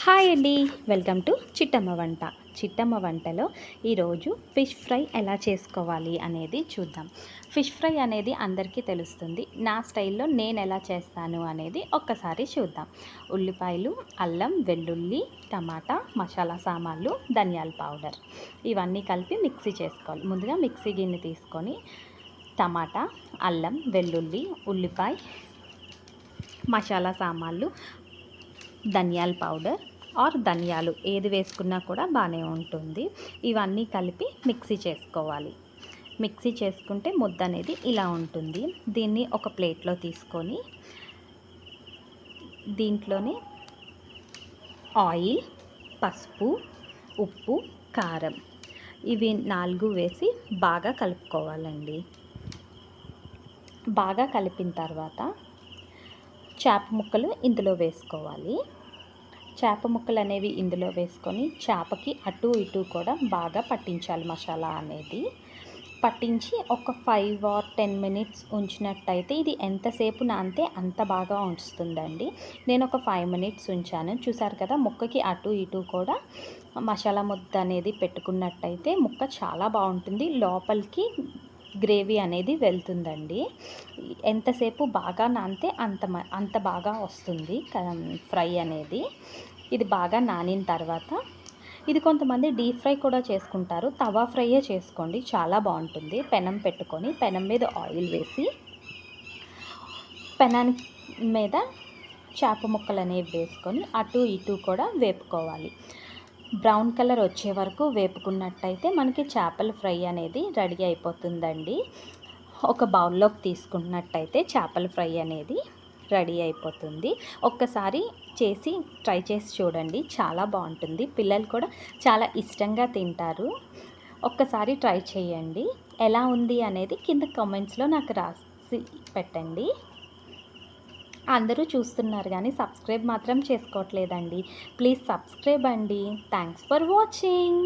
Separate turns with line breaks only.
Hi అండి, welcome to Chittamma వంట. చిట్టమ్మ వంటలో ఈరోజు ఫిష్ ఫ్రై ఎలా చేసుకోవాలి అనేది చూద్దాం. ఫిష్ ఫ్రై అనేది అందరికీ తెలుస్తుంది. నా స్టైల్లో నేను ఎలా చేస్తాను అనేది ఒక్కసారి చూద్దాం. ఉల్లిపాయలు, అల్లం, వెల్లుల్లి, టమాటా, మసాలా సామాన్లు, ధనియాల పౌడర్ ఇవన్నీ కలిపి మిక్సీ చేసుకోవాలి. ముందుగా మిక్సీ గిన్నె తీసుకొని టమాటా, అల్లం, వెల్లుల్లి, ఉల్లిపాయ, మసాలా సామాన్లు, ధనియాల పౌడర్ ఆర్ ధనియాలు ఏది వేసుకున్నా కూడా బాగానే ఉంటుంది. ఇవన్నీ కలిపి మిక్సీ చేసుకోవాలి. మిక్సీ చేసుకుంటే ముద్ద అనేది ఇలా ఉంటుంది. దీన్ని ఒక ప్లేట్లో తీసుకొని దీంట్లోనే ఆయిల్, పసుపు, ఉప్పు, కారం ఇవి 4 వేసి బాగా కలుపుకోవాలండి. బాగా కలిపిన తర్వాత చేప ముక్కలు ఇందులో వేసుకోవాలి. చేప ముక్కలు అనేవి ఇందులో వేసుకొని చేపకి అటు ఇటు కూడా బాగా పట్టించాలి. మసాలా అనేది పట్టించి ఒక 5 or 10 minutes ఉంచినట్టయితే ఇది ఎంతసేపు నానితే అంత బాగా ఉంచుతుందండి. నేను ఒక 5 minutes ఉంచాను. చూసారు కదా, ముక్కకి అటు ఇటు కూడా మసాలా ముద్ద అనేది పెట్టుకున్నట్టయితే ముక్క చాలా బాగుంటుంది. లోపలికి గ్రేవీ అనేది వెళ్తుందండి. ఎంతసేపు బాగా నానితే అంత బాగా వస్తుంది ఫ్రై అనేది. ఇది బాగా నానిన తర్వాత ఇది కొంతమంది డీప్ ఫ్రై కూడా చేసుకుంటారు. తవా ఫ్రైయే చేసుకోండి, చాలా బాగుంటుంది. పెనం పెట్టుకొని పెనం మీద ఆయిల్ వేసి పెనానికి మీద చేప ముక్కలు అనేవి వేసుకొని అటు ఇటు కూడా వేపుకోవాలి. బ్రౌన్ కలర్ వచ్చే వరకు వేపుకున్నట్టయితే మనకి చేపల ఫ్రై అనేది రెడీ అయిపోతుందండి. ఒక బౌల్లోకి తీసుకున్నట్టయితే చేపల ఫ్రై అనేది రెడీ అయిపోతుంది. ఒక్కసారి ట్రై చేసి చూడండి, చాలా బాగుంటుంది. పిల్లలు కూడా చాలా ఇష్టంగా తింటారు. ఒక్కసారి ట్రై చేయండి. ఎలా ఉంది అనేది కింద కామెంట్స్లో నాకు రాసి పెట్టండి. అందరూ చూస్తున్నారు కానీ సబ్స్క్రైబ్ మాత్రం చేసుకోవట్లేదండి. ప్లీజ్ సబ్స్క్రైబ్ అండి. Thanks for watching.